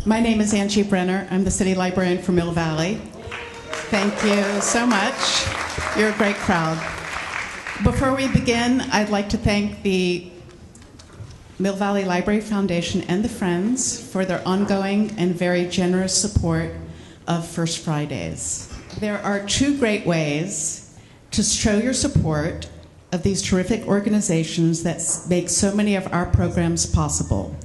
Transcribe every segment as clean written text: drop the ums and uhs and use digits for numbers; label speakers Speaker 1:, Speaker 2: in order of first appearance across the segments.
Speaker 1: My name is Angie Brenner. I'm the city librarian for Mill Valley. Thank you so much. You're a great crowd. Before we begin, I'd like to thank the Mill Valley Library Foundation and the Friends for their ongoing and very generous support of First Fridays. There are two great ways to show your support of these terrific organizations that make so many of our programs possible.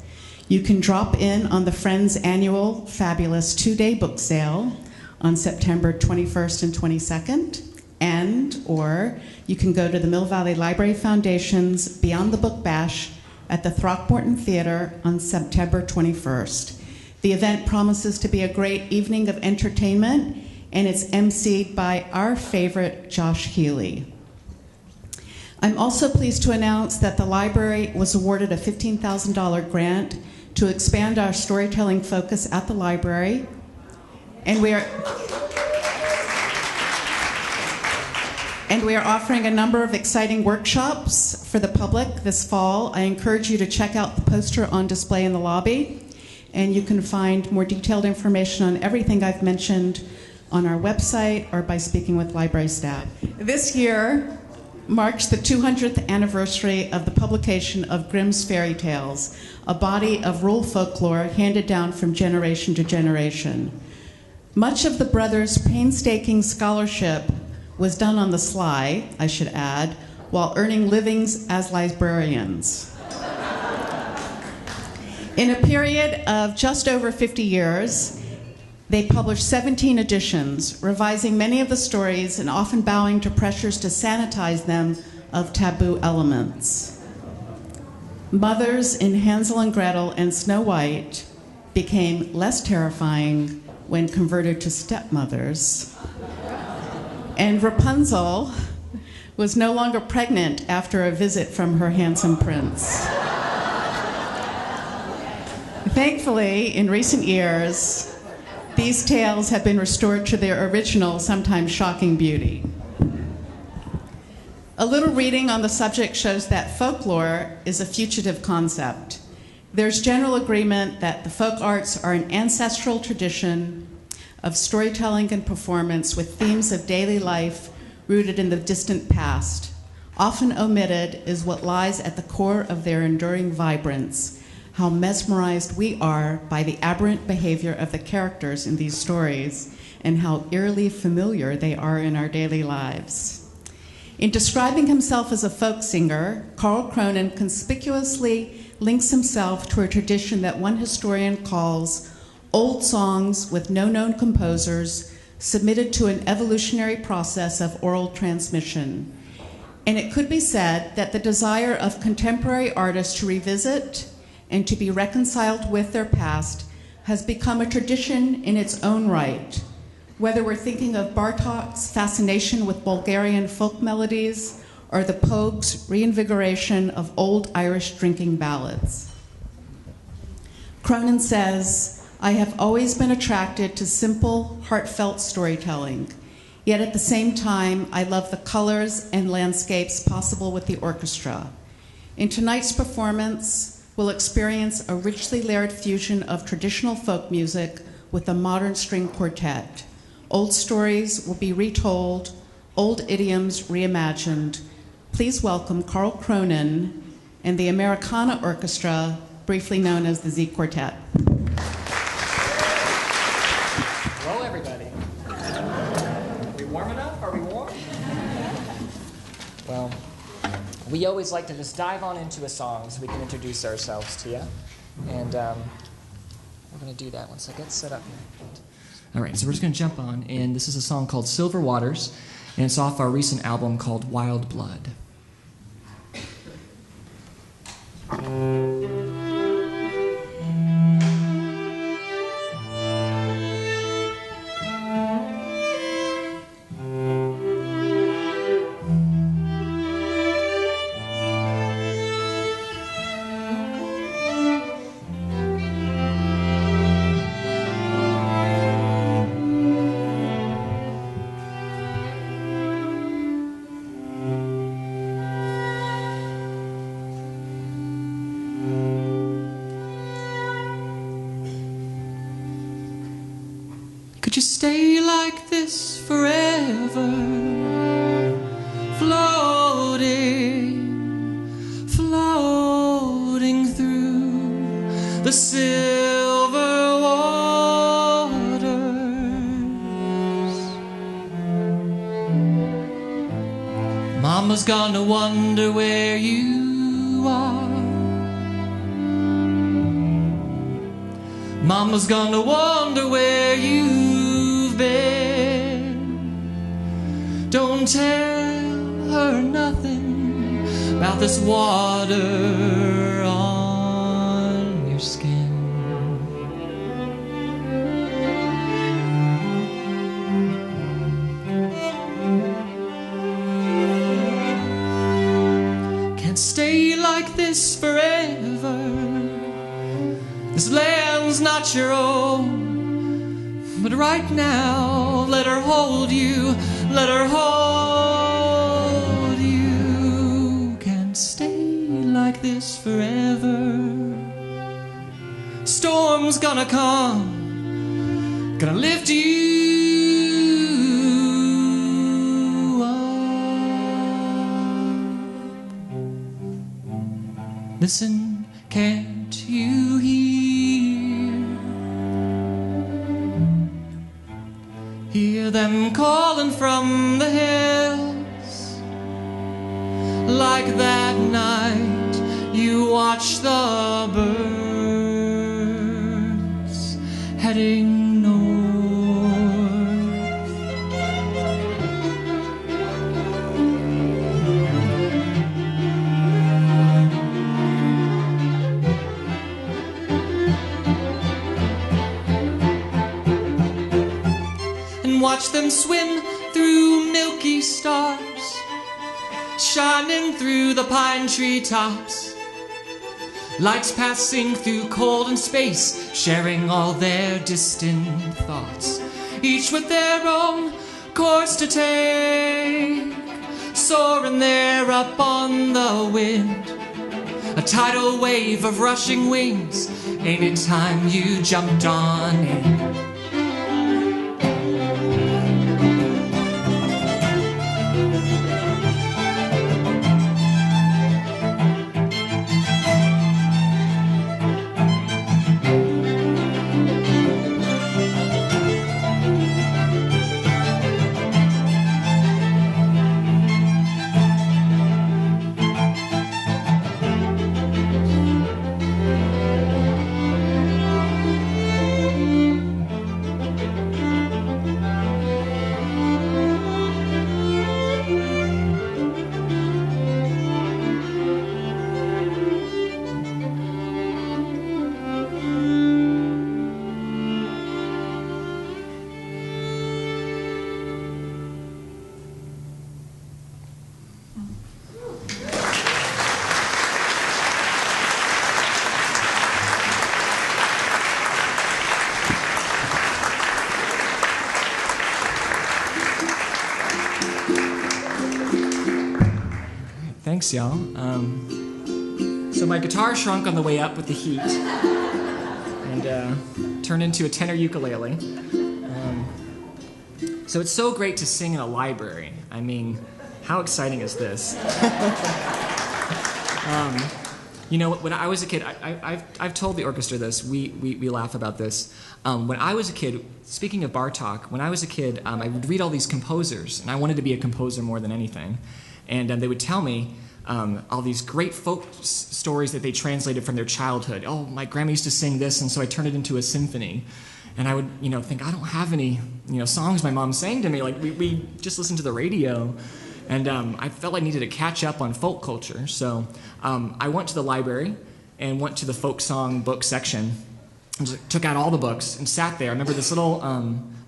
Speaker 1: You can drop in on the Friends annual fabulous 2-day book sale on September 21st and 22nd, or you can go to the Mill Valley Library Foundation's Beyond the Book Bash at the Throckmorton Theater on September 21st. The event promises to be a great evening of entertainment, and it's emceed by our favorite Josh Healy. I'm also pleased to announce that the library was awarded a $15,000 grant to expand our storytelling focus at the library, and we are offering a number of exciting workshops for the public this fall. I encourage you to check out the poster on display in the lobby, and you can find more detailed information on everything I've mentioned on our website or by speaking with library staff. This year marks the 200th anniversary of the publication of Grimm's Fairy Tales, a body of rural folklore handed down from generation to generation. Much of the brothers' painstaking scholarship was done on the sly, I should add, while earning livings as librarians. In a period of just over 50 years, they published 17 editions, revising many of the stories and often bowing to pressures to sanitize them of taboo elements. Mothers in Hansel and Gretel and Snow White became less terrifying when converted to stepmothers. And Rapunzel was no longer pregnant after a visit from her handsome prince. Thankfully, in recent years, these tales have been restored to their original, sometimes shocking beauty. A little reading on the subject shows that folklore is a fugitive concept. There's general agreement that the folk arts are an ancestral tradition of storytelling and performance with themes of daily life rooted in the distant past. Often omitted is what lies at the core of their enduring vibrance, how mesmerized we are by the aberrant behavior of the characters in these stories, and how eerily familiar they are in our daily lives. In describing himself as a folk singer, Karl Cronin conspicuously links himself to a tradition that one historian calls old songs with no known composers submitted to an evolutionary process of oral transmission. And it could be said that the desire of contemporary artists to revisit and to be reconciled with their past has become a tradition in its own right, whether we're thinking of Bartok's fascination with Bulgarian folk melodies or the Pogues' reinvigoration of old Irish drinking ballads. Cronin says, "I have always been attracted to simple, heartfelt storytelling, yet at the same time, I love the colors and landscapes possible with the orchestra. In tonight's performance, we'll experience a richly layered fusion of traditional folk music with a modern string quartet. Old stories will be retold, old idioms reimagined. Please welcome Karl Cronin and the Americana Orchestra, briefly known as the Z Quartet."
Speaker 2: Hello, everybody. Are we warm enough? Are we warm? Well, we always like to just dive on into a song so we can introduce ourselves to you. And we're going to do that once I get set up here.
Speaker 3: All right, so we're just going to jump on, and this is a song called Silver Waters, and it's off our recent album called Wild Blood. Could you stay like this forever, floating through the silver waters? Mama's gonna wonder where you are. Mama's gonna wonder where you've been. Don't tell her nothing about this water on your skin. Can't stay like this forever. This land's not your own, but right now, let her hold you, let her hold you. Can't stay like this forever. Storm's gonna come, gonna lift you up. Listen, can't you hear? Hear them calling from the hills, like that night you watch the birds heading north. And watch them swim through milky stars, shining through the pine tree tops. Lights passing through cold and space, sharing all their distant thoughts, each with their own course to take, soaring there up on the wind. A tidal wave of rushing wings, anytime you jumped on in. Thanks, y'all. So my guitar shrunk on the way up with the heat and turned into a tenor ukulele. So it's so great to sing in a library. I mean, how exciting is this? You know, when I was a kid, I've told the orchestra this. We laugh about this. When I was a kid, speaking of Bartok, when I was a kid, I would read all these composers, and I wanted to be a composer more than anything. And they would tell me, all these great folk stories that they translated from their childhood. Oh, my grandma used to sing this, and so I turned it into a symphony. And I would, think, I don't have any, songs my mom sang to me. Like, we just listened to the radio. And I felt like I needed to catch up on folk culture. So I went to the library and went to the folk song book section. And just took out all the books and sat there. I remember this little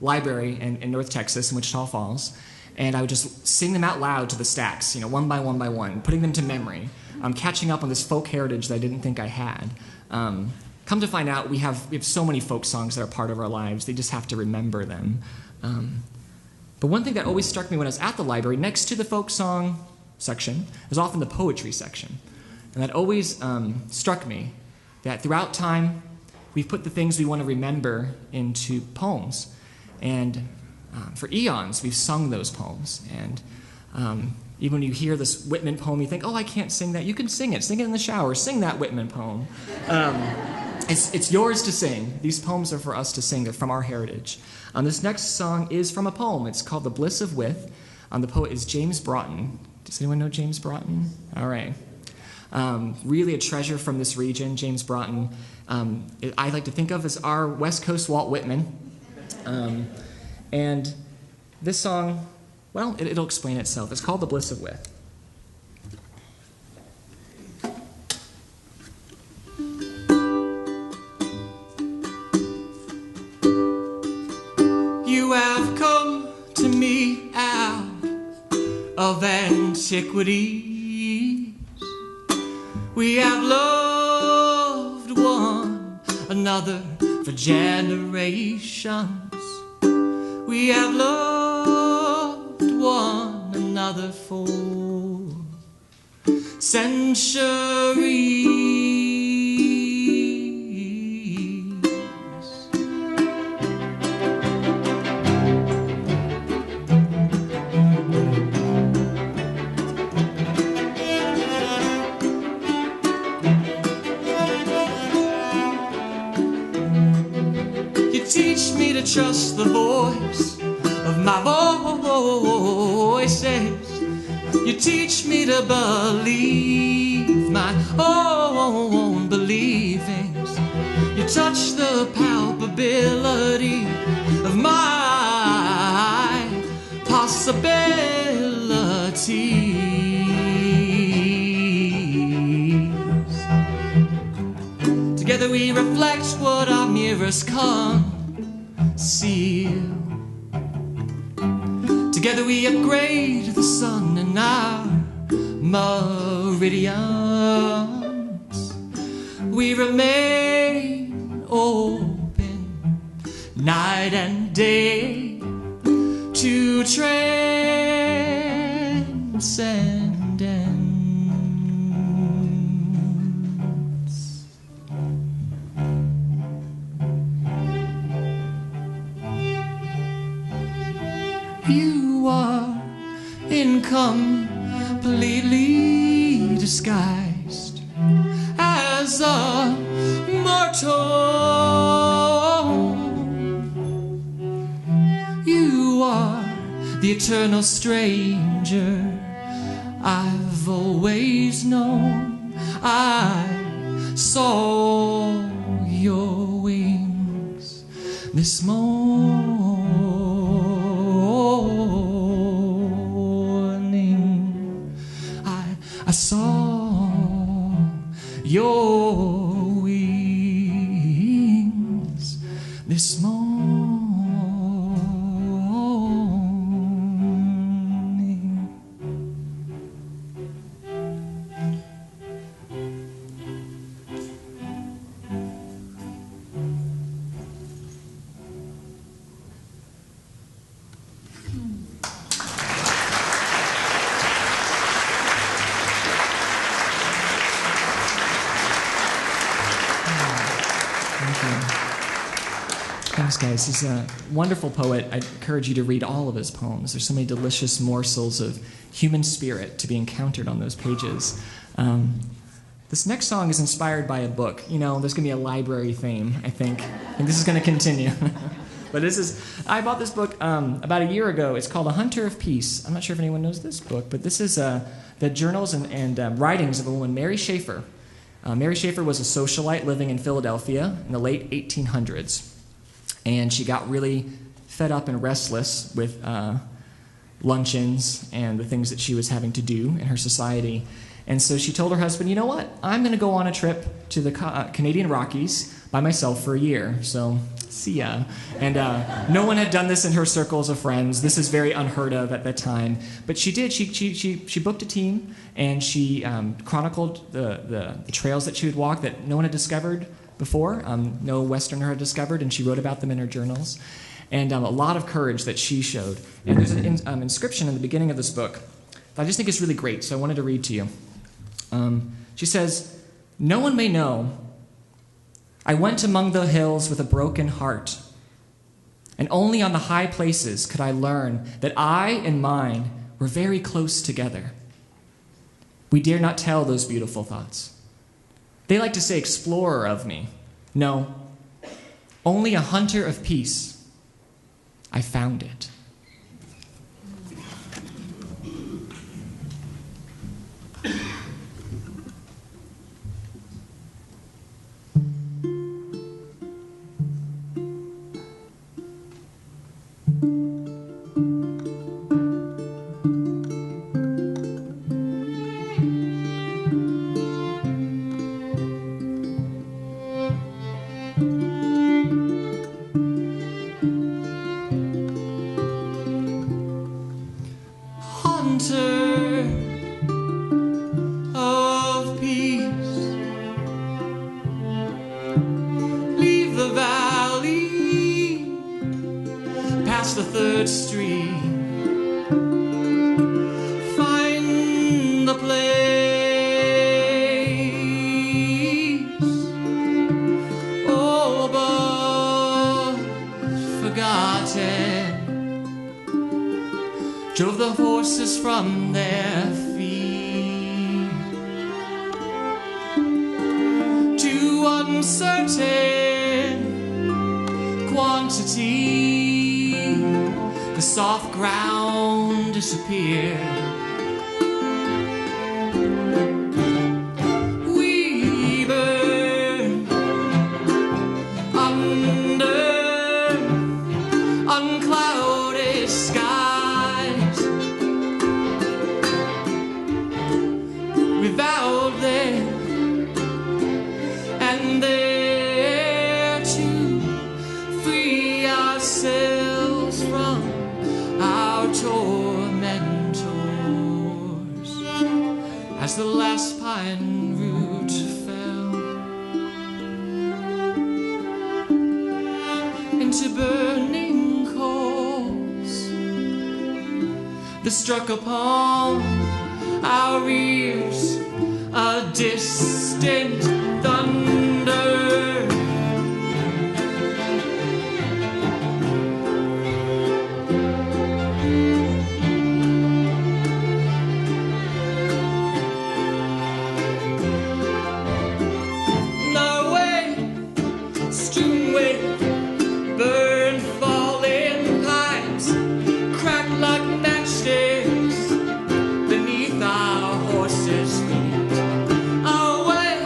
Speaker 3: library in North Texas, in Wichita Falls. And I would just sing them out loud to the stacks, one by one by one, putting them to memory. Catching up on this folk heritage that I didn't think I had. Come to find out, we have so many folk songs that are part of our lives. They just have to remember them. But one thing that always struck me when I was at the library, next to the folk song section, is often the poetry section. And that always struck me that throughout time, we've put the things we want to remember into poems. And for eons, we've sung those poems. And even when you hear this Whitman poem, you think, oh, I can't sing that. You can sing it. Sing it in the shower. Sing that Whitman poem. It's yours to sing. These poems are for us to sing. They're from our heritage. This next song is from a poem. It's called The Bliss of With. The poet is James Broughton. Does anyone know James Broughton? All right. Really a treasure from this region, James Broughton. I like to think of as our West Coast Walt Whitman. And this song, well, it'll explain itself. It's called The Bliss of With. You have come to me out of antiquities. We have loved one another for generations. We have loved one another for centuries. Teach me to trust the voice of my voices. You teach me to believe my own believings. You touch the palpability of my possibilities. Together we reflect what our mirrors conceal. Together we upgrade the sun and our meridians. We remain open night and day to transcendence. You are incompletely disguised as a mortal. You are the eternal stranger I've always known. I saw your wings this morning. I saw your wings this morning. Thanks, guys. He's a wonderful poet. I encourage you to read all of his poems. There's so many delicious morsels of human spirit to be encountered on those pages. This next song is inspired by a book. There's going to be a library theme, I think. And this is going to continue.
Speaker 2: But I bought this book about a year ago. It's called A Hunter of Peace. I'm not sure if anyone knows this book, but this is the journals and writings of a woman, Mary Schaeffer. Mary Schaeffer was a socialite living in Philadelphia in the late 1800s. And she got really fed up and restless with luncheons and the things that she was having to do in her society. And so she told her husband, you know what? I'm going to go on a trip to the Canadian Rockies by myself for a year. So, see ya. And no one had done this in her circles of friends. This is very unheard of at that time. But she did. She booked a team, and she chronicled the trails that she would walk that no one had discovered before. No Westerner had discovered, and she wrote about them in her journals. And a lot of courage that she showed. And there's an inscription in the beginning of this book that I just think is really great, so I wanted to read to you. She says, "No one may know I went among the hills with a broken heart, and only on the high places could I learn that I and mine were very close together. We dare not tell those beautiful thoughts. They like to say explorer of me. No, only a hunter of peace. I found it."
Speaker 3: Drove the horses from their feet to uncertain quantity. The soft ground disappeared. We burned under unclouded skies. Without them and there to free ourselves from our tormentors. As the last pine root fell into burning coals that struck upon our ears a distant thunder. Our way strewn with burned fallen pipes, cracked like matchsticks beneath our horses' feet. Our way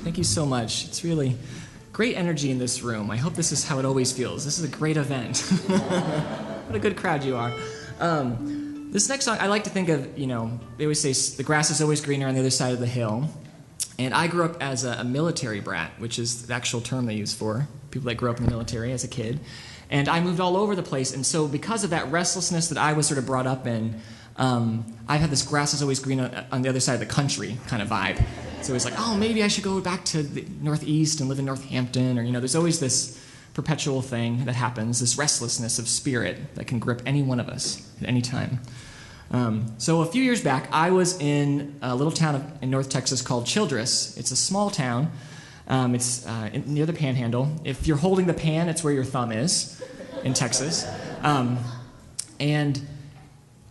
Speaker 2: Thank you so much. It's really great energy in this room. I hope this is how it always feels. This is a great event. What a good crowd you are. This next song, I like to think of, they always say the grass is always greener on the other side of the hill. And I grew up as a military brat, which is the actual term they use for people that grew up in the military as a kid. And I moved all over the place. And so because of that restlessness that I was sort of brought up in, I've had this grass is always green on the other side of the country kind of vibe. So it's like, oh, maybe I should go back to the Northeast and live in Northampton. Or, there's always this perpetual thing that happens, this restlessness of spirit that can grip any one of us at any time. So a few years back, I was in a little town in North Texas called Childress. It's a small town. It's near the Panhandle. If you're holding the pan, it's where your thumb is in Texas. And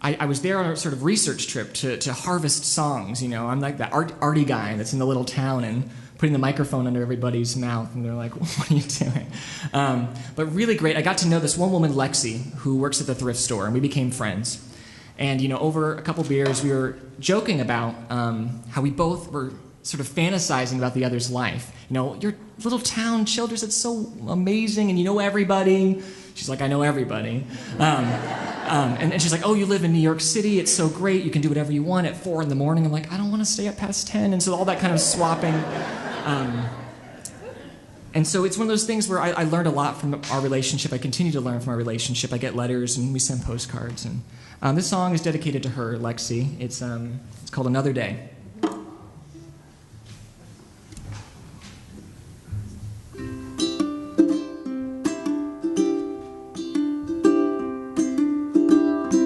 Speaker 2: I was there on a sort of research trip to harvest songs. I'm like that arty guy that's in the little town and putting the microphone under everybody's mouth, and they're like, what are you doing? But really great. I got to know this one woman, Lexi, who works at the thrift store, and we became friends. And, over a couple beers, we were joking about how we both were sort of fantasizing about the other's life. Your little town, Childress, it's so amazing, and you know everybody. She's like, I know everybody. And she's like, oh, you live in New York City. It's so great. You can do whatever you want at 4 in the morning. I'm like, I don't want to stay up past 10. And so all that kind of swapping. And so it's one of those things where I learned a lot from our relationship. I continue to learn from our relationship. I get letters and we send postcards. And this song is dedicated to her, Lexi. It's called Another Day.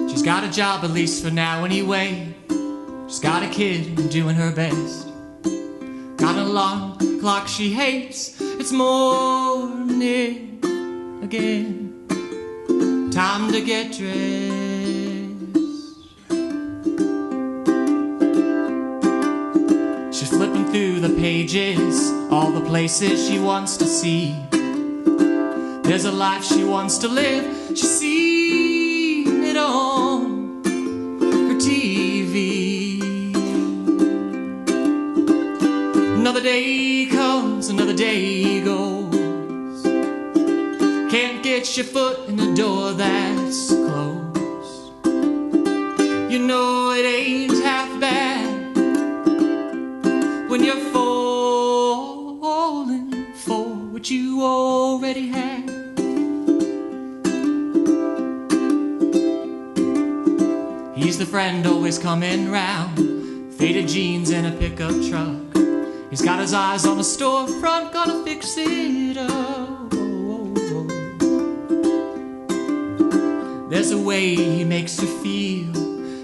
Speaker 2: She's got a job, at least for now anyway. She's got a kid and doing her best. Got an alarm clock she hates. It's morning again. Time to get dressed. She's flipping through the pages, all the places she wants to see. There's a life she wants to live. She's seen it on her TV. Another day comes, another day goes. Can't get your foot in the door that's closed. It ain't half bad when you're falling for what you already had. He's the friend always coming round, faded jeans and a pickup truck. He's got his eyes on a storefront, gonna fix it up. There's a way he makes her feel,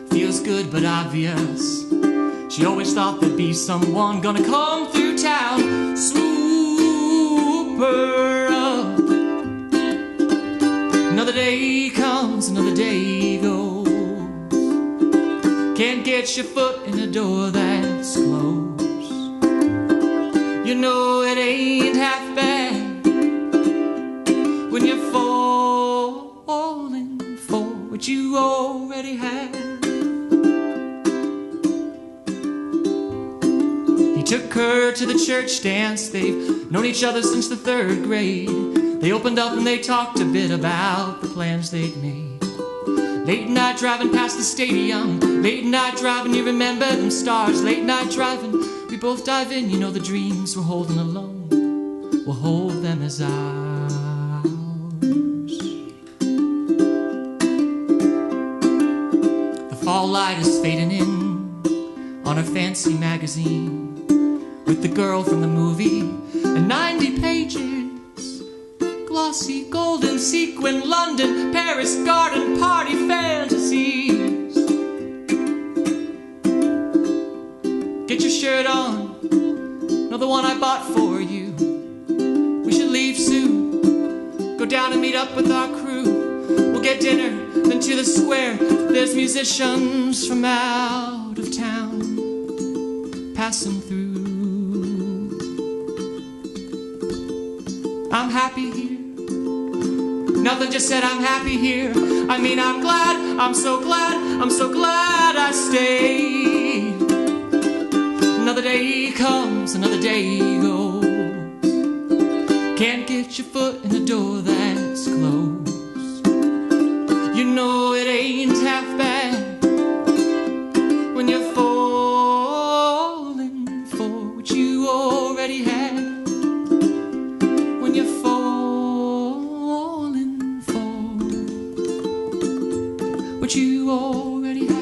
Speaker 2: feels good but obvious. She always thought there'd be someone gonna come through town, swoop her up. Another day comes, another day goes. Can't get your foot in a door that's closed. It ain't half bad when you're falling for what you already had. He took her to the church dance. They've known each other since the 3rd grade. They opened up and they talked a bit about the plans they'd made. Late night driving past the stadium. Late night driving, you remember them stars. Late night driving, we both dive in. The dreams we're holding alone, we'll hold them as ours. The fall light is fading in on a fancy magazine with the girl from the movie and 90 pages. Glossy, golden sequin, London, Paris, garden, party fantasies. Get your shirt on, the one I bought for you. We should leave soon, go down and meet up with our crew. We'll get dinner, then to the square. There's musicians from out of town passing through. I'm happy here. Nothing, just said I'm happy here. I mean, I'm glad, I'm so glad, I'm so glad I stayed. Another day comes, another day goes.
Speaker 3: can't get your foot in the door that's closed. You know it ain't half bad when you're falling for what you already had. When you're falling for what you already had.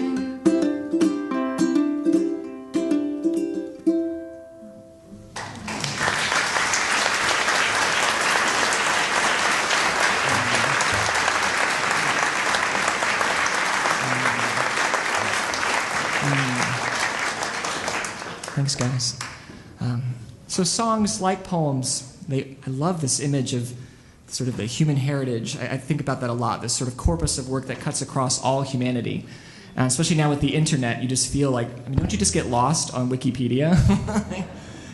Speaker 2: Thanks, guys. So songs, like poems, I love this image of sort of the human heritage. I think about that a lot, this sort of corpus of work that cuts across all humanity. Especially now with the internet, you just feel like, I mean, don't you just get lost on Wikipedia?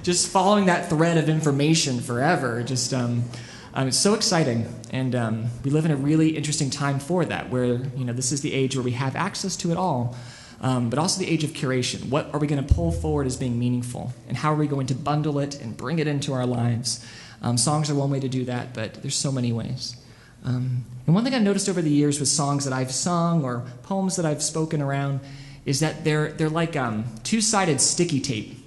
Speaker 2: Just following that thread of information forever. Just, it's so exciting. And we live in a really interesting time for that, where, you know, this is the age where we have access to it all. But also the age of curation. What are we going to pull forward as being meaningful? And how are we going to bundle it and bring it into our lives? Songs are one way to do that, but there's so many ways. And one thing I've noticed over the years with songs that I've sung or poems that I've spoken around is that they're like two-sided sticky tape.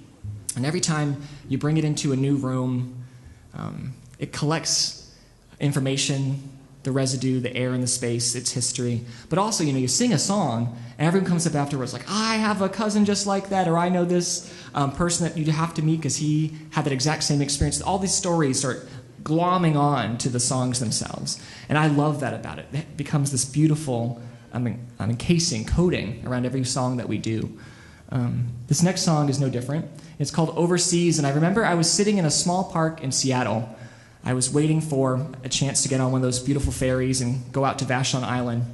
Speaker 2: And every time you bring it into a new room, it collects information, the residue, the air in the space, its history. But also, you know, you sing a song, and everyone comes up afterwards like, I have a cousin just like that, or I know this person that you have to meet because he had that exact same experience. All these stories start glomming on to the songs themselves. And I love that about it. It becomes this beautiful encasing, coating around every song that we do. This next song is no different. It's called Overseas, and I remember I was sitting in a small park in Seattle. I was waiting for a chance to get on one of those beautiful ferries and go out to Vashon Island.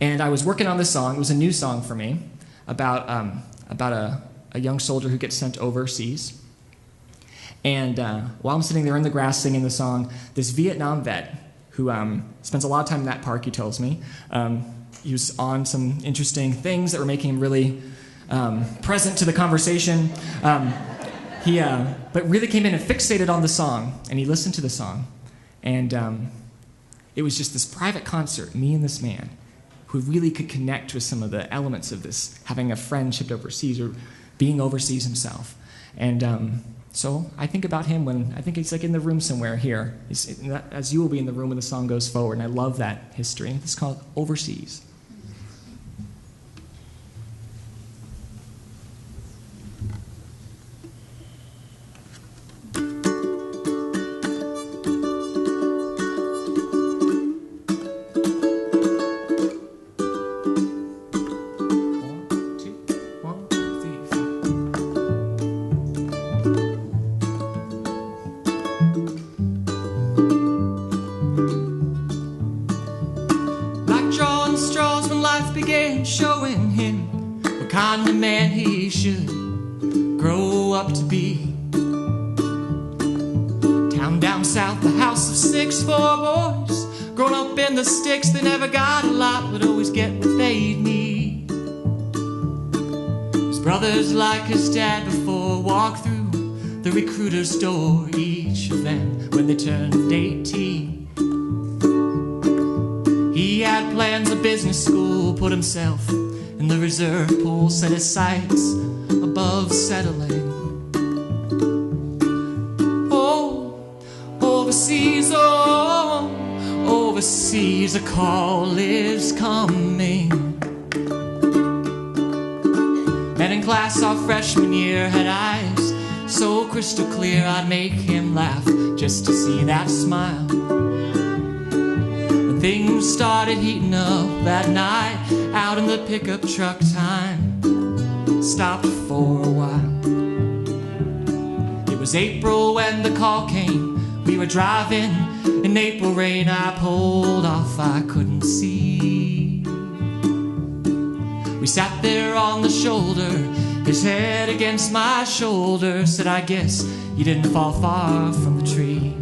Speaker 2: And I was working on this song. It was a new song for me about a young soldier who gets sent overseas. And while I'm sitting there in the grass singing the song, this Vietnam vet who spends a lot of time in that park, he tells me, he was on some interesting things that were making him really present to the conversation. But really came in and fixated on the song, and he listened to the song. And it was just this private concert, me and this man, who really could connect with some of the elements of this, having a friendship overseas or being overseas himself. And so I think about him when I think he's like in the room somewhere here, as you will be in the room when the song goes forward. And I love that history. It's called Overseas.
Speaker 3: Showing him the kind of man he should grow up to be. Town down south, the house of 6, 4 boys, grown up in the sticks. They never got a lot, but always get what they need. His brothers, like his dad before, walk through the recruiter's door, each of them when they turned 18. He had plans of business school, put himself in the reserve pool, set his sights above settling. Oh, overseas, oh, overseas, a call is coming. Men in class our freshman year had eyes so crystal clear I'd make him laugh just to see that smile. Things started heating up that night out in the pickup truck. Time stopped for a while. It was April when the call came. We were driving in April rain. I pulled off, I couldn't see. We sat there on the shoulder, his head against my shoulder. Said, I guess you didn't fall far from the tree.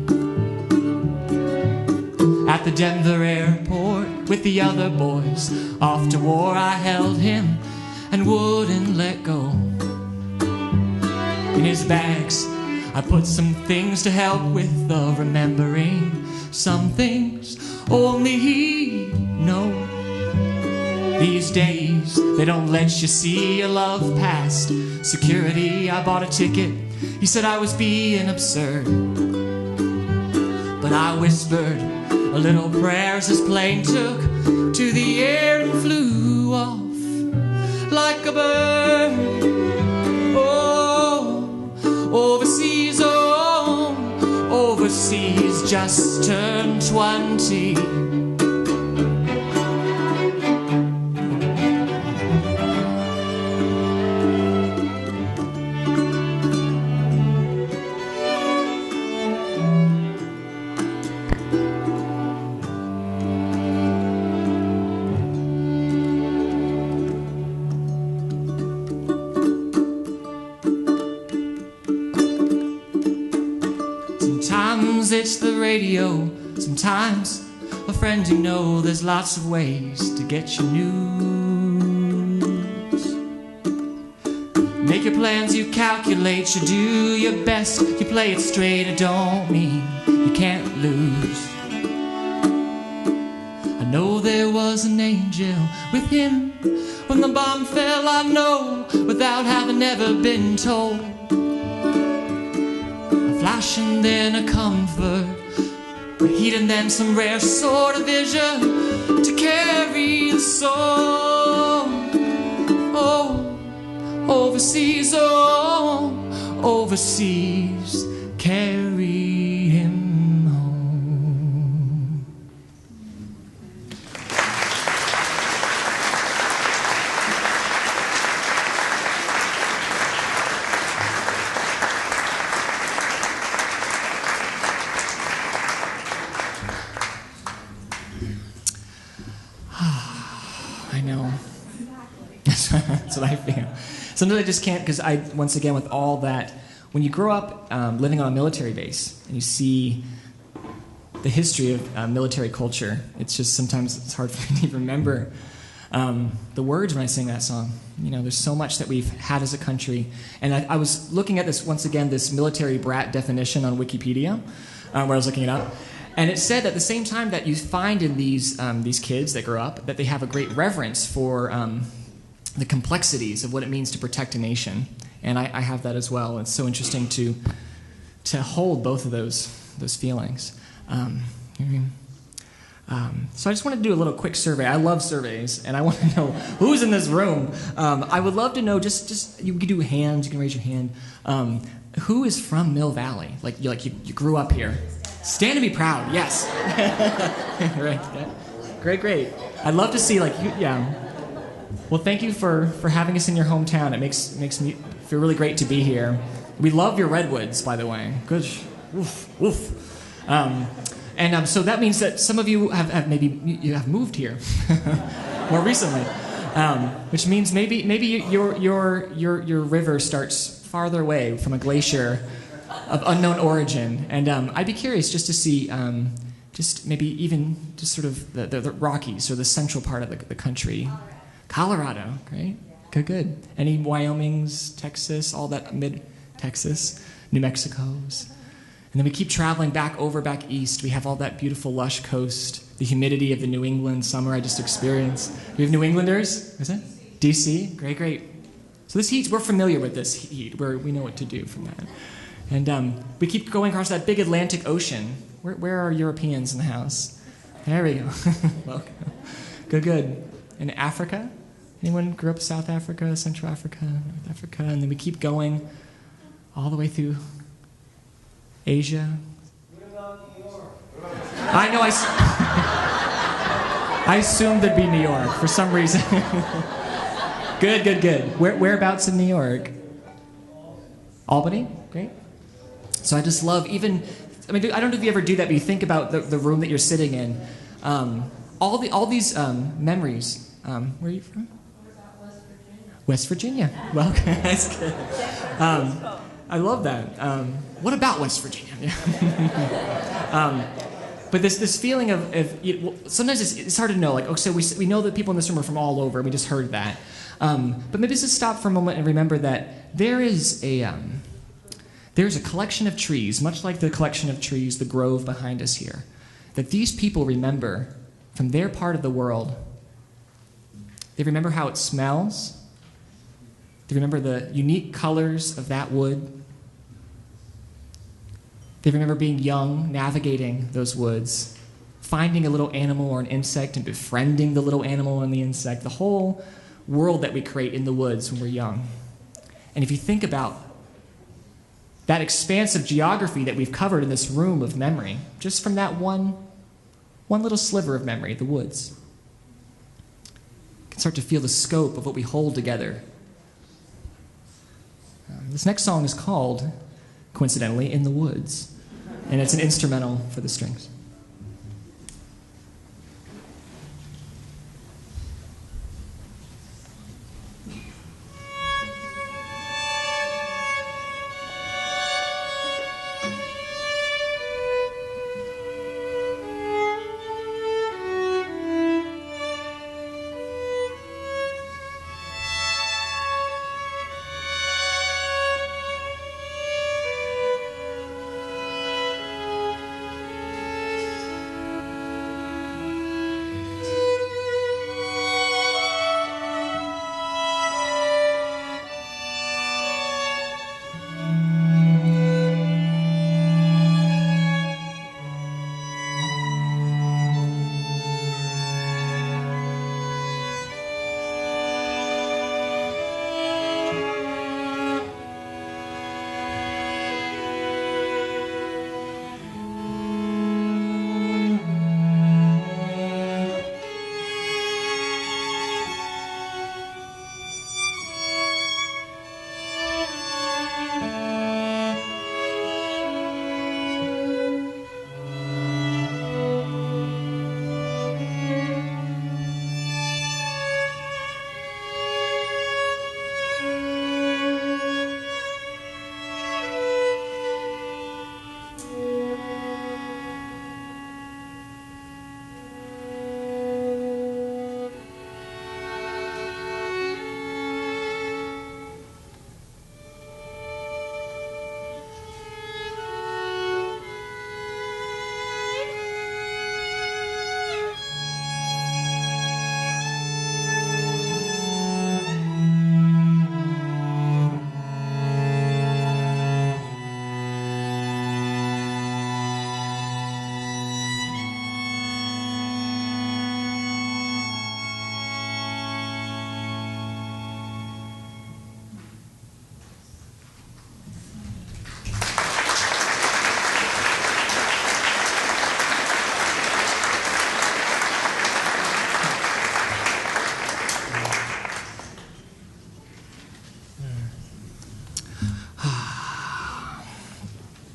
Speaker 3: At the Denver airport with the other boys off to war, I held him and wouldn't let go. In his bags I put some things to help with the remembering. Some things only he knows. These days, they don't let you see your love past security. I bought a ticket. He said I was being absurd. But I whispered a little prayer as his plane took to the air and flew off like a bird. Oh, overseas, oh, overseas, just turned 20. Sometimes it's the radio, sometimes a friend you know. There's lots of ways to get your news. Make your plans, you calculate, you do your best, you play it straight. It don't mean you can't lose. I know there was an angel with him when the bomb fell, I know, without having ever been told. Flash and then a comfort, a heat and then some rare sort of vision to carry the soul. Oh, overseas, oh, overseas, carry him home. I know. That's what I feel. Sometimes I just can't, because once again, with all that, when you grow up living on a military base and you see the history of military culture, it's just sometimes it's hard for me to remember the words when I sing that song. You know, there's so much that we've had as a country. And I was looking at this, once again, this military brat definition on Wikipedia, where I was looking it up. And it said at the same time that you find in these kids that grow up that they have a great reverence for the complexities of what it means to protect a nation. And I have that as well. It's so interesting to hold both of those feelings. So I just wanted to do a little quick survey. I love surveys, and I want to know who's in this room. I would love to know, just you can do hands, you can raise your hand. Who is from Mill Valley? Like you grew up here. Stand and be proud, yes. Right. Great. I'd love to see, yeah. Well, thank you for having us in your hometown. It makes me feel really great to be here. We love your redwoods, by the way. Good. Woof, woof. So that means that some of you have moved here more recently, which means maybe your river starts farther away from a glacier of unknown origin, and I'd be curious just to see, just sort of the Rockies or the central part of the country. Colorado, great, good. Any Wyomings, Texas, all that mid-Texas, New Mexico's. And then we keep traveling back east. We have all that beautiful lush coast, the humidity of the New England summer I just experienced. We have New Englanders, is it? DC, great. So this heat, we're familiar with this heat, we know what to do from that. And we keep going across that big Atlantic Ocean. Where are Europeans in the house? There we go. Welcome. Good. In Africa? Anyone grew up South Africa, Central Africa, North Africa? And then we keep going all the way through Asia.
Speaker 4: What about New York?
Speaker 3: I know, I assumed there'd be New York for some reason. Good. Whereabouts in New York? Albany? Great. So I just love I don't know if you ever do that, but you think about the room that you're sitting in. All these memories. Where are you from? West Virginia. Well, that's good. I love that. What about West Virginia? But this feeling of sometimes it's hard to know. So we know that people in this room are from all over, and we just heard that. But maybe just stop for a moment and remember that there is
Speaker 2: there's a collection of trees, much like the collection of trees, the grove behind us here, that these people remember from their part of the world. They remember how it smells. They remember the unique colors of that wood. They remember being young, navigating those woods, finding a little animal or an insect and befriending the little animal and the insect, the whole world that we create in the woods when we're young. And if you think about that expansive geography that we've covered in this room of memory, just from that one little sliver of memory, the woods, you can start to feel the scope of what we hold together. This next song is called, coincidentally, In the Woods, and it's an instrumental for the strings.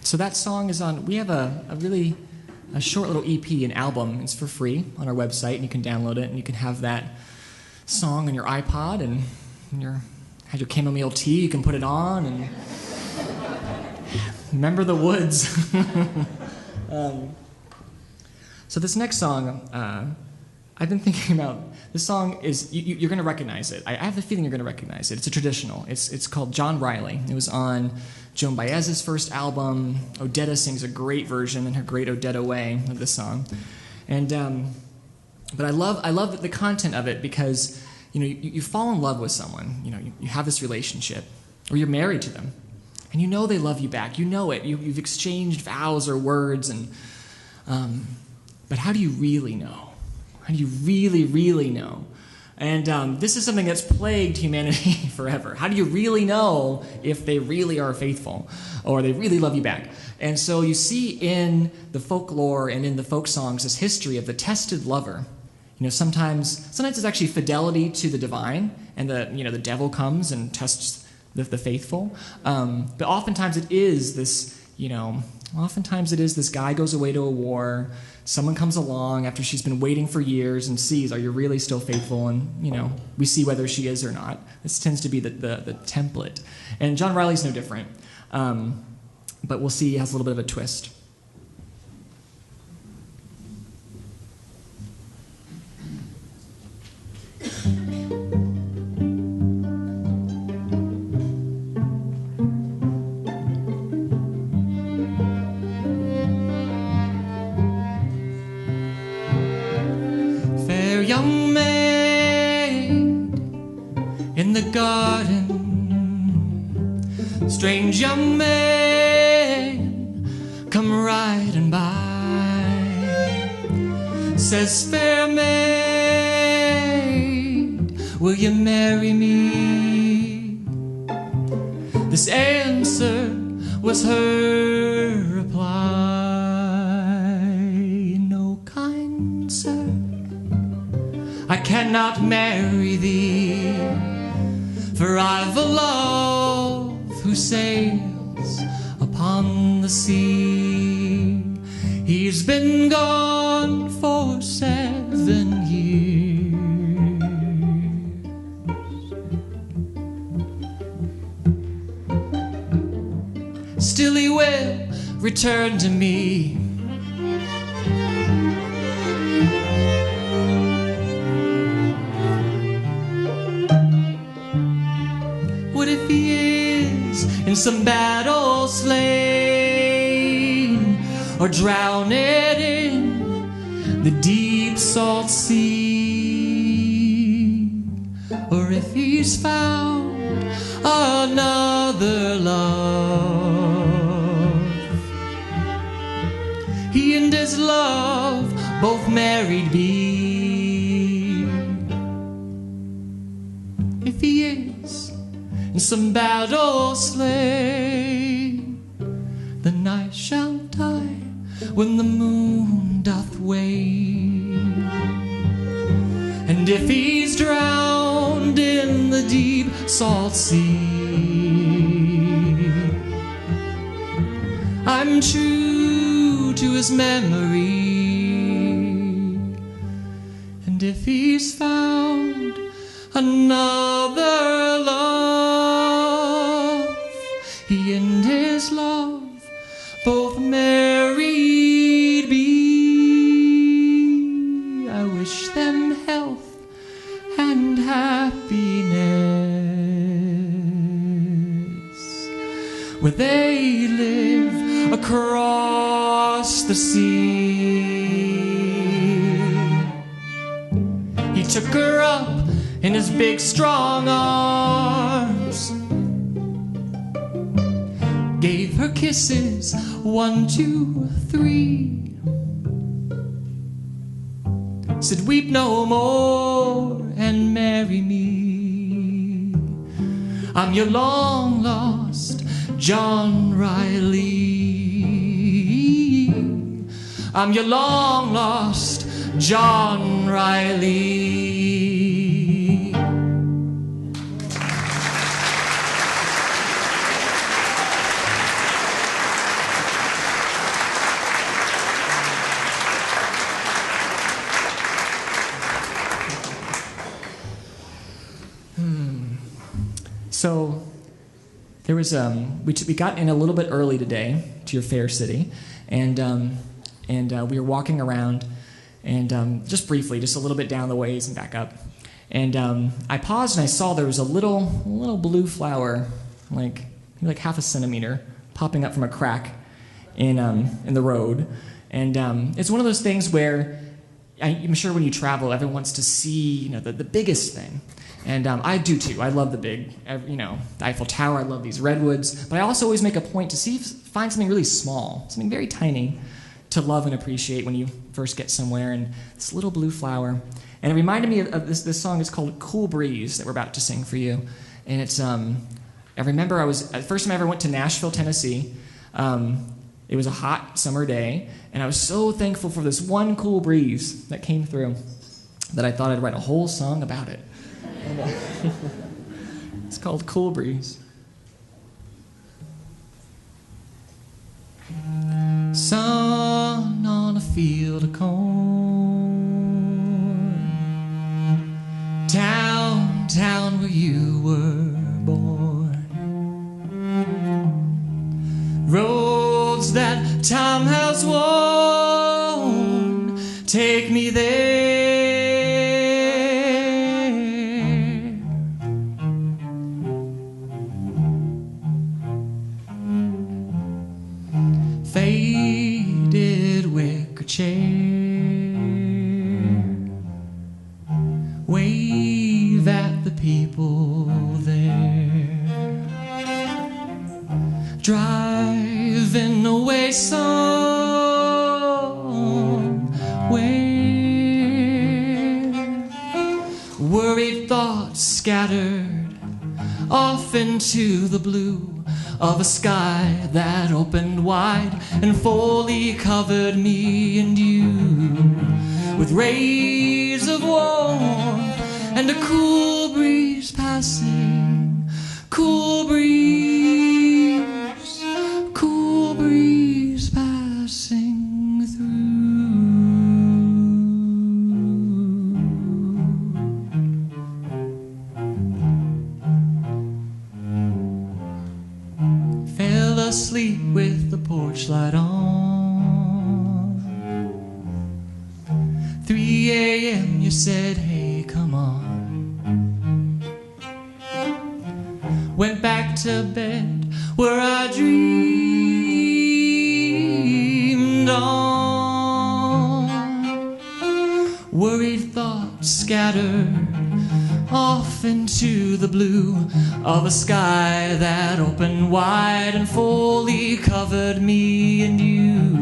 Speaker 2: So that song is on, we have a really short little EP, an album. It's for free on our website, and you can download it, and you can have that song on your iPod, and have your chamomile tea, you can put it on, and remember the woods. So this next song, I've been thinking about, this song is, you're going to recognize it. I have the feeling you're going to recognize it. It's a traditional. It's called John Riley. It was on Joan Baez's first album. Odetta sings a great version in her great Odetta way of this song. And but I love the content of it because you fall in love with someone. You have this relationship, or you're married to them, and you know they love you back. You know it. You've exchanged vows or words, and but how do you really know? How do you really, really know? And this is something that's plagued humanity forever. How do you really know if they really are faithful or they really love you back? And so you see in the folklore and in the folk songs this history of the tested lover. Sometimes it's actually fidelity to the divine, and the devil comes and tests the faithful. But oftentimes it is this, this guy goes away to a war. Someone comes along after she's been waiting for years and sees, are you really still faithful? And, we see whether she is or not. This tends to be the template. And John Riley's no different. But we'll see he has a little bit of a twist.
Speaker 3: strange young man come riding by, says, fair maid, will you marry me? This answer was her reply, no, kind sir, I cannot marry thee, for I've a love who sails upon the sea. He's been gone for 7 years. Still he will return to me. What if he is in some battle slain, or drowned in the deep salt sea? Or if he's found another love, he and his love both married be. If he is in some battle slain, then I shall die when the moon doth wane. And if he's drowned in the deep salt sea, I'm true to his memory. And if he's found another love, he and his love both married be. I wish them health and happiness where they live across the sea. He took her up in his big strong arms, gave her kisses 1, 2, 3, said, weep no more and marry me. I'm your long lost John Riley. I'm your long lost John Riley.
Speaker 2: So there was we got in a little bit early today to your fair city, and we were walking around, and just briefly, just a little bit down the ways and back up, and I paused and I saw there was a little blue flower, like half a centimeter, popping up from a crack in the road, and it's one of those things where I'm sure when you travel, everyone wants to see the biggest thing. And I do too. I love the big, the Eiffel Tower. I love these redwoods. But I also always make a point to find something really small, something very tiny, to love and appreciate when you first get somewhere. And this little blue flower, and it reminded me of this song. It's called "Cool Breeze" that we're about to sing for you. And it's I remember the first time I ever went to Nashville, Tennessee. It was a hot summer day, and I was so thankful for this one cool breeze that came through that I thought I'd write a whole song about it. It's called Cool Breeze.
Speaker 3: Sun on a field of corn, town where you were born, roads that time has worn, take me there. Faded wicker chair, wave at the people there. driving away somewhere. Worried thoughts scattered off into the blue of a sky that opened wide and fully covered me and you with rays of warmth and a cool breeze passing, cool breeze passing through. Fell asleep with the porch light on. 3 a.m. you said, hey, come on. Went back to bed where I dreamed on. Worried thoughts scattered off into the blue of a sky that opened wide and fully covered me and you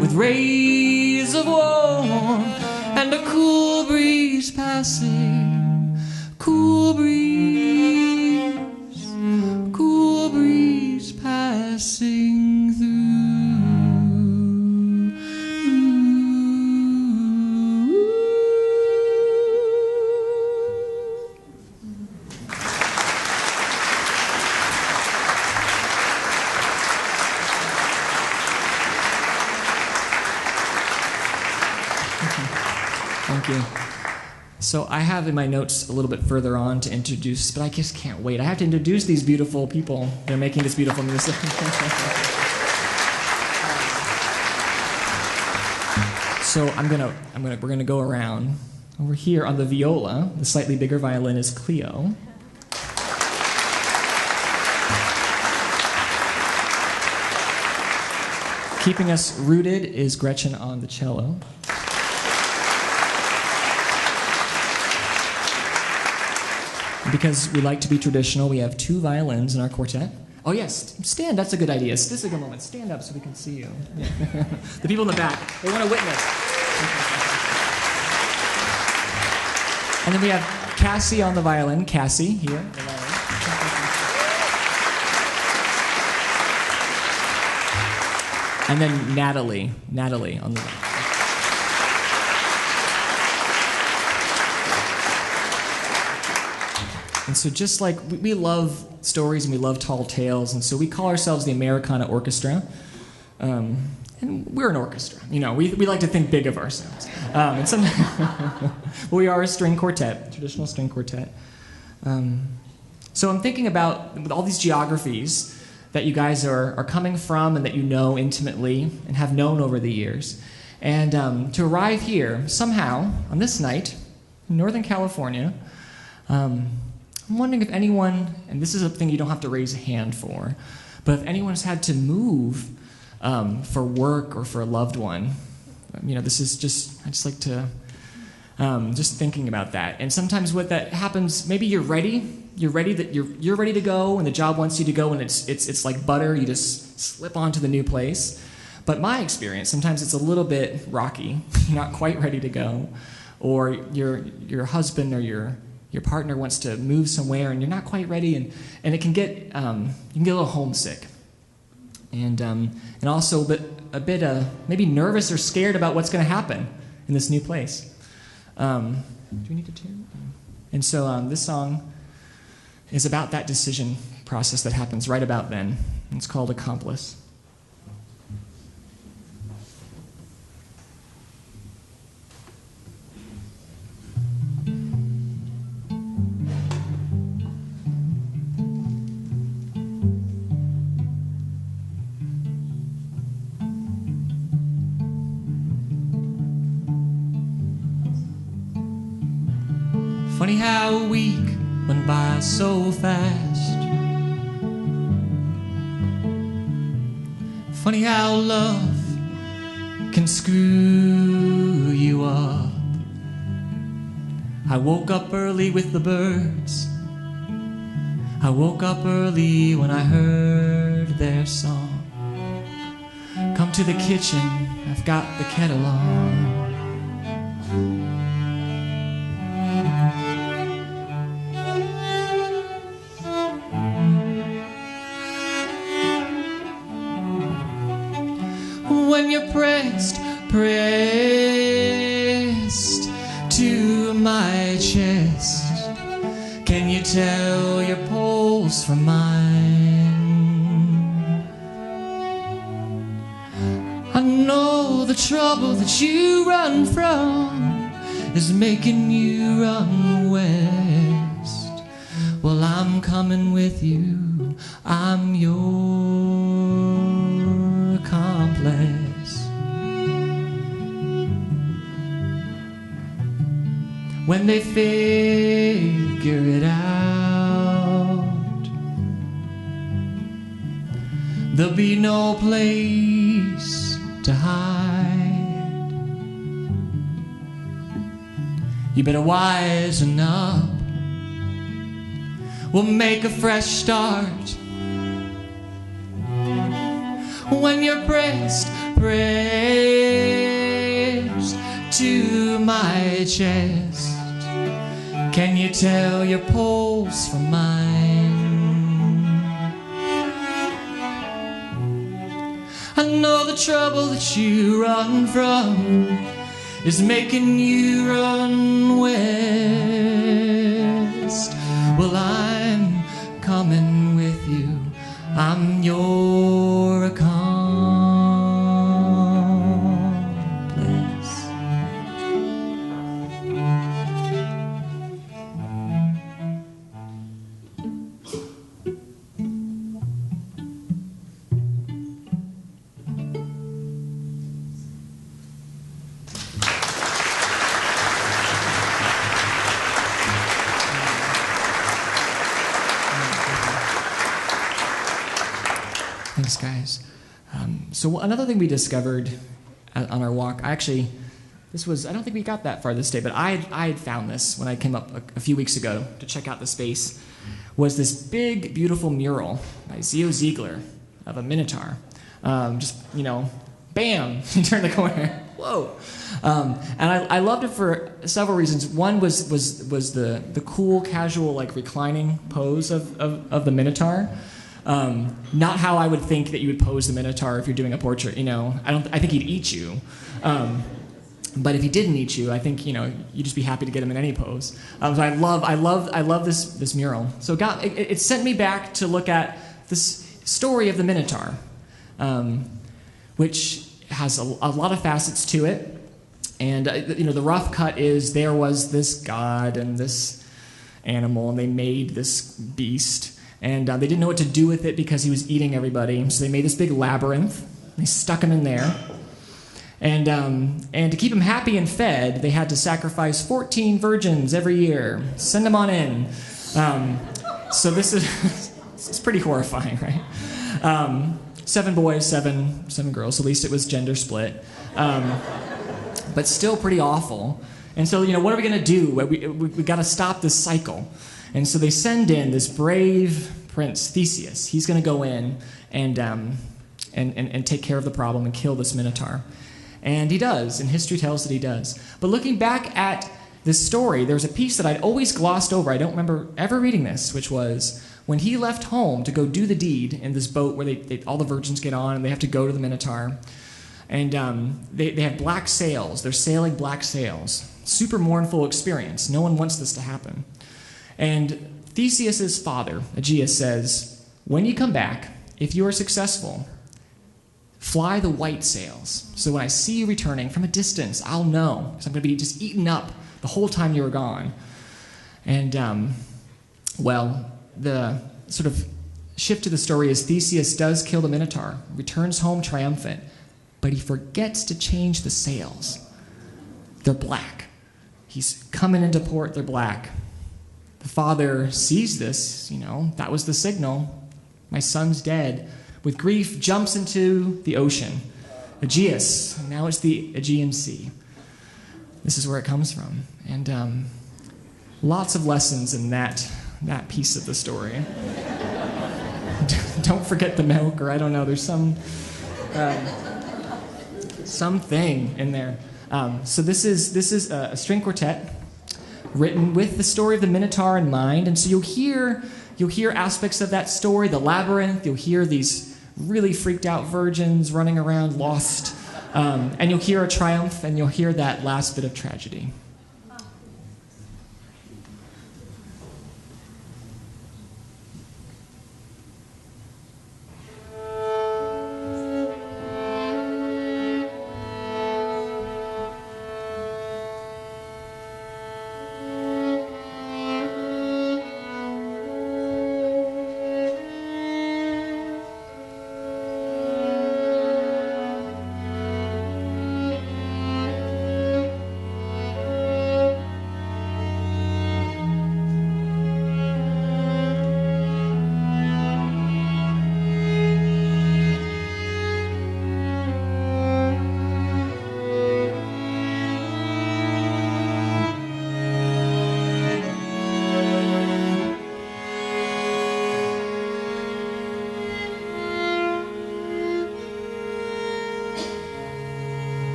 Speaker 3: with rays of warmth and a cool breeze passing, cool breeze passing through.
Speaker 2: Thank you. So I have in my notes a little bit further on to introduce, but I just can't wait. I have to introduce these beautiful people that are making this beautiful music. So we're gonna go around. Over here on the viola, the slightly bigger violin is Clio. Keeping us rooted is Gretchen on the cello. Because we like to be traditional, we have 2 violins in our quartet. Oh yes, stand, that's a good idea. This is a good moment. Stand up so we can see you. The people in the back, they want to witness. And then we have Cassie on the violin. Cassie, here. The violin. And then Natalie on the violin. And so just like we love stories and we love tall tales, and so we call ourselves the Americana Orchestra. And we're an orchestra. You know, we like to think big of ourselves. And we are a string quartet, traditional string quartet. So I'm thinking about with all these geographies that you guys are coming from and that you know intimately and have known over the years. And to arrive here somehow on this night in Northern California, I'm wondering if anyone, and this is a thing you don't have to raise a hand for, but if anyone's had to move for work or for a loved one, you know, this is just, I just like to, just thinking about that. And sometimes what that happens, maybe you're ready that you're ready to go, and the job wants you to go, and it's like butter, you just slip onto the new place. But my experience, sometimes it's a little bit rocky, you're not quite ready to go, or your husband or your partner wants to move somewhere and you're not quite ready, and it can get you can get a little homesick, and also a bit maybe nervous or scared about what's going to happen in this new place. Do we need to tune? And so this song is about that decision process that happens right about then. It's called Accomplice.
Speaker 3: Funny how a week went by so fast. Funny how love can screw you up. I woke up early with the birds. I woke up early when I heard their song. Come to the kitchen, I've got the kettle on. When you're pressed to my chest, can you tell your pulse from mine? I know the trouble that you run from is making you run west. Well, I'm coming with you, I'm your accomplice. When they figure it out, there'll be no place to hide. You better wisen up. We'll make a fresh start. When you're pressed to my chest, can you tell your pulse from mine? I know the trouble that you run from is making you run west. Well, I'm coming with you, I'm your accomplice. Thanks, guys. So another thing we discovered on our walk, I don't think we got that far this day, but I had found this when I came up a few weeks ago to check out the space, was this big, beautiful mural by Zio Ziegler of a Minotaur. Bam, you turn the corner, whoa. And I loved it for several reasons. One was the cool, casual, like reclining pose of the Minotaur. Not how I would think that you would pose the Minotaur if you're doing a portrait. I think he'd eat you. But if he didn't eat you, I think you'd just be happy to get him in any pose. So I love this mural. So it sent me back to look at this story of the Minotaur, which has a lot of facets to it. And the rough cut is there was this god and this animal, and they made this beast. And they didn't know what to do with it because he was eating everybody. So they made this big labyrinth. They stuck him in there. And to keep him happy and fed, they had to sacrifice 14 virgins every year. Send them on in. So this is pretty horrifying, right? 7 boys, seven girls. At least it was gender split. But still pretty awful. And so, what are we going to do? We got to stop this cycle. And so they send in this brave prince, Theseus. He's going to go in and take care of the problem and kill this Minotaur. And he does, and history tells that he does. But looking back at this story, there's a piece that I'd always glossed over. I don't remember ever reading this, which was when he left home to go do the deed in this boat where all the virgins get on and they have to go to the Minotaur. And they have black sails. They're sailing black sails. Super mournful experience. No one wants this to happen. And Theseus' father, Aegeus, says, when you come back, if you are successful, fly the white sails. So when I see you returning from a distance, I'll know, because I'm going to be just eaten up the whole time you were gone. And, the sort of shift to the story is Theseus does kill the Minotaur, returns home triumphant, but he forgets to change the sails. They're black. He's coming into port, they're black. The father sees this, that was the signal. My son's dead. With grief, jumps into the ocean. Aegeus, now it's the Aegean Sea. This is where it comes from. And lots of lessons in that piece of the story.
Speaker 2: don't forget the milk, or I don't know, there's something in there. So this is a string quartet written with the story of the Minotaur in mind, and so you'll hear aspects of that story, the labyrinth. You'll hear these really freaked out virgins running around lost, and you'll hear a triumph, and you'll hear that last bit of tragedy.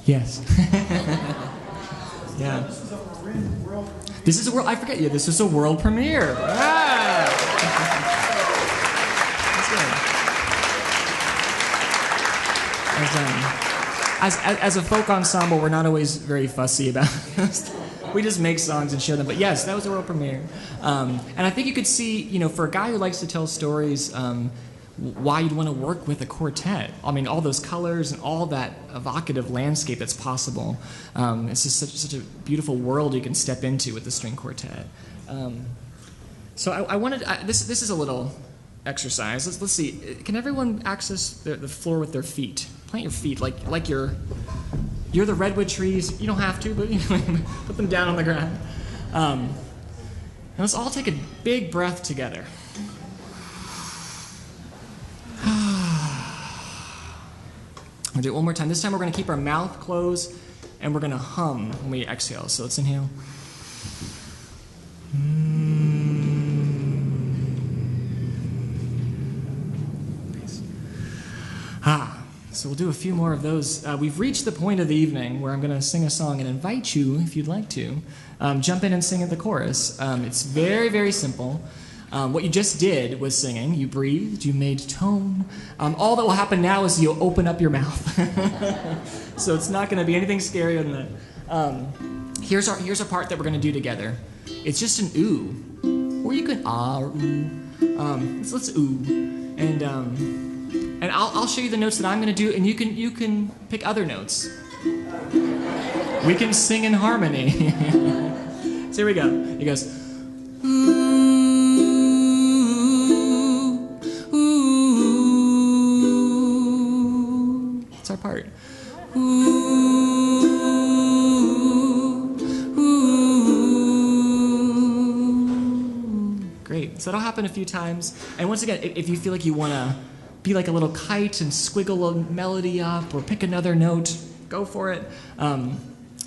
Speaker 2: Yes. Yeah. This is a world. I forget. Yeah, this is a world premiere. Ah. That's good. As a folk ensemble, we're not always very fussy about this. We just make songs and show them. But yes, that was a world premiere. And I think you could see, you know, for a guy who likes to tell stories, why you'd want to work with a quartet. I mean, all those colors and all that evocative landscape that's possible. It's just such a beautiful world you can step into with the string quartet. So I wanted, this is a little exercise. Let's see. Can everyone access the floor with their feet? Plant your feet like you're the redwood trees. You don't have to, but you know, put them down on the ground. And let's all take a big breath together. We'll do it one more time. This time we're going to keep our mouth closed and we're going to hum when we exhale. So let's inhale. Nice. So we'll do a few more of those. We've reached the point of the evening where I'm going to sing a song and invite you, if you'd like to, jump in and sing at the chorus. It's very, very simple. What you just did was singing. You breathed, you made tone. All that will happen now is you'll open up your mouth. So it's not going to be anything scarier than that. Here's a part that we're going to do together. It's just an ooh. Or you can ah or ooh. Let's ooh. And I'll show you the notes that I'm going to do, and you can pick other notes. We can sing in harmony. So here we go. It goes, ooh. That's our part. Ooh, ooh. Great. So that'll happen a few times. And once again, if you feel like you want to be like a little kite and squiggle a melody up or pick another note, go for it.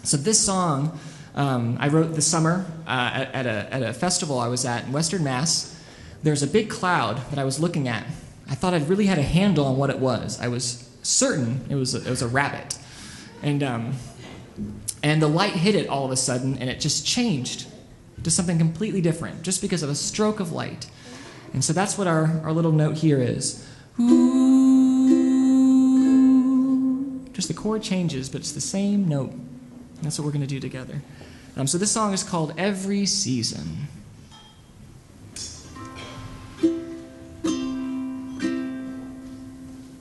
Speaker 2: So this song I wrote this summer at a festival I was at in Western Mass. There's a big cloud that I was looking at. I thought I'd really had a handle on what it was. I was certain it was a rabbit, and the light hit it all of a sudden, and it just changed to something completely different, just because of a stroke of light. And so that's what our little note here is. Ooh. Just the chord changes, but it's the same note. And that's what we're going to do together. So this song is called Every Season.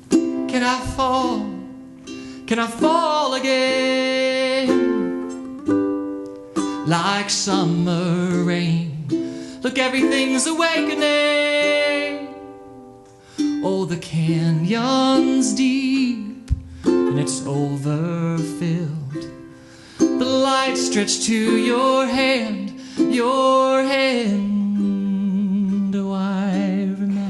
Speaker 3: Can I fall? Can I fall again? Like summer rain. Look, everything's awakening. Oh, the canyon's deep and it's overfilled. The light stretched to your hand. Oh, I remember.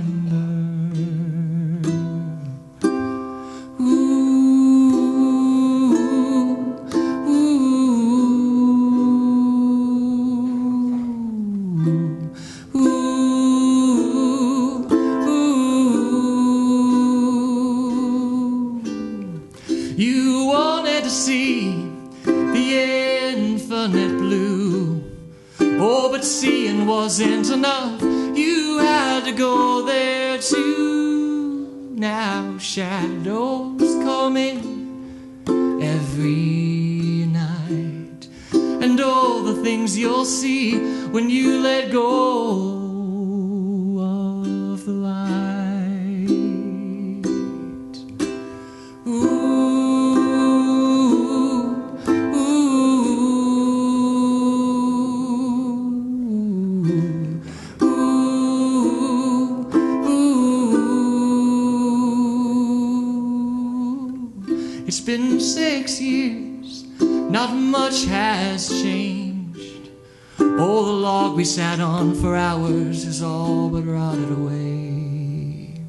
Speaker 3: You wanted to see the infinite blue. Oh, but seeing wasn't enough. You had to go there too. Now shadows come in every night, and all the things you'll see when you let go of the light. It's been 6 years, not much has changed. Oh, the log we sat on for hours is all but rotted away.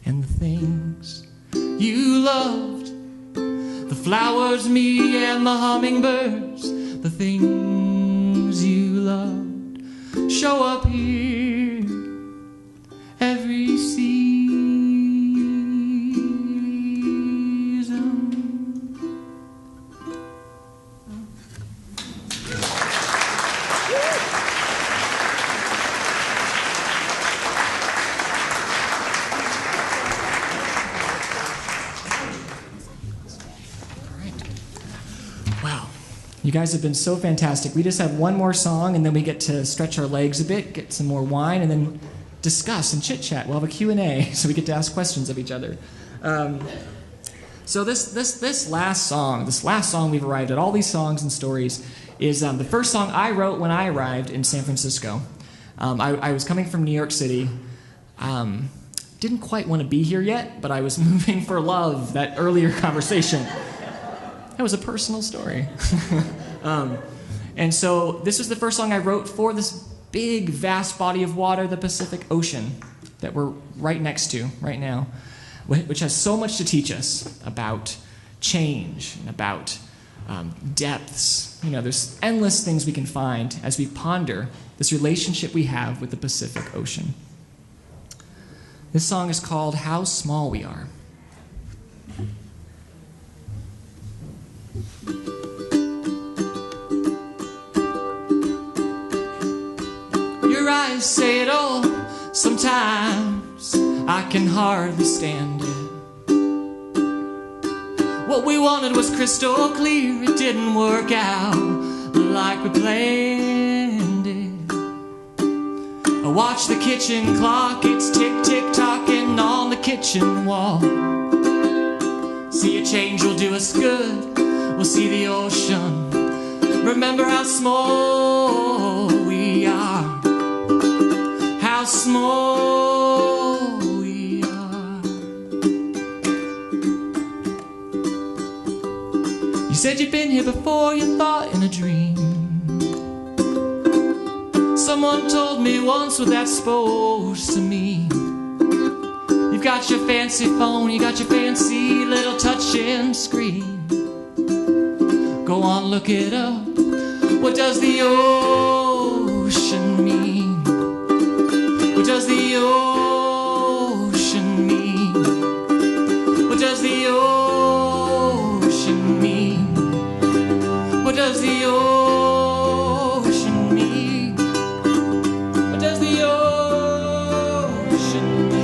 Speaker 3: And the things you loved, the flowers, me and the hummingbirds, the things you loved show up here every season.
Speaker 2: Well, you guys have been so fantastic. We just have one more song, and then we get to stretch our legs a bit, get some more wine, and then discuss and chit-chat. We'll have a Q&A, so we get to ask questions of each other. So this last song we've arrived at, all these songs and stories, is the first song I wrote when I arrived in San Francisco. I was coming from New York City. Didn't quite want to be here yet, but I was moving for love, that earlier conversation. That was a personal story. And so this was the first song I wrote for this big, vast body of water, the Pacific Ocean, that we're right next to right now, which has so much to teach us about change and about depths. You know, there's endless things we can find as we ponder this relationship we have with the Pacific Ocean. This song is called How Small We Are.
Speaker 3: Your eyes say it all. Sometimes I can hardly stand it. What we wanted was crystal clear. It didn't work out like we planned it. I watch the kitchen clock. It's tick-tick-tocking on the kitchen wall. See, a change will do us good. We'll see the ocean. Remember how small we are. How small we are. You said you'd been here before, you thought in a dream. Someone told me once what that's supposed to mean. You've got your fancy phone, you got your fancy little touch-in screen. Go on, look it up. What does the ocean mean? What does the ocean mean? What does the ocean mean? What does the ocean mean? What does the ocean mean?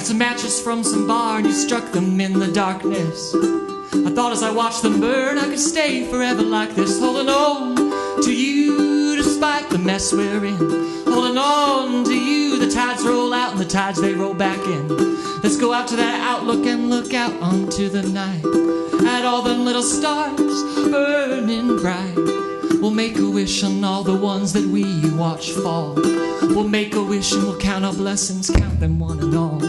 Speaker 3: Some matches from some bar and you struck them in the darkness. I thought as I watched them burn I could stay forever like this, holding on to you despite the mess we're in. Holding on to you, the tides roll out and the tides they roll back in. Let's go out to that outlook and look out onto the night at all them little stars burning bright. We'll make a wish on all the ones that we watch fall. We'll make a wish and we'll count our blessings, count them one and all.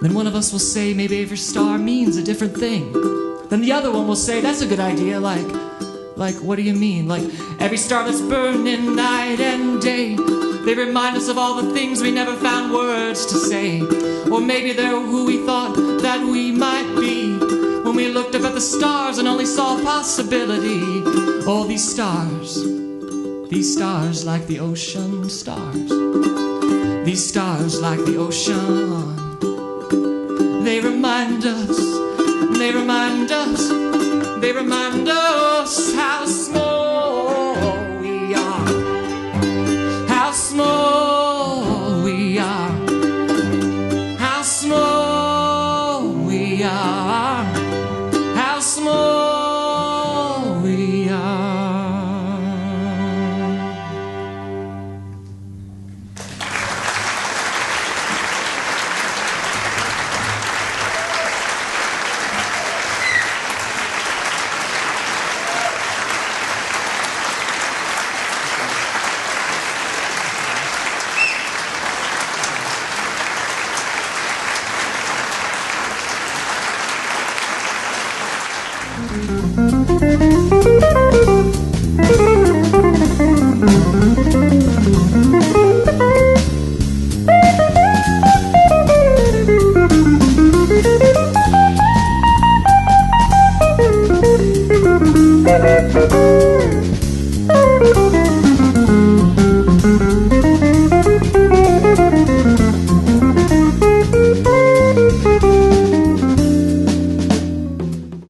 Speaker 3: Then one of us will say maybe every star means a different thing. Then the other one will say that's a good idea, like what do you mean? Like every star that's burning night and day, they remind us of all the things we never found words to say. Or maybe they're who we thought that we might be when we looked up at the stars and only saw possibility. Oh, these stars like the ocean stars. These stars like the ocean. They remind us, they remind us, they remind us how small we are. How small we are. How small we are. How small we are.
Speaker 5: York.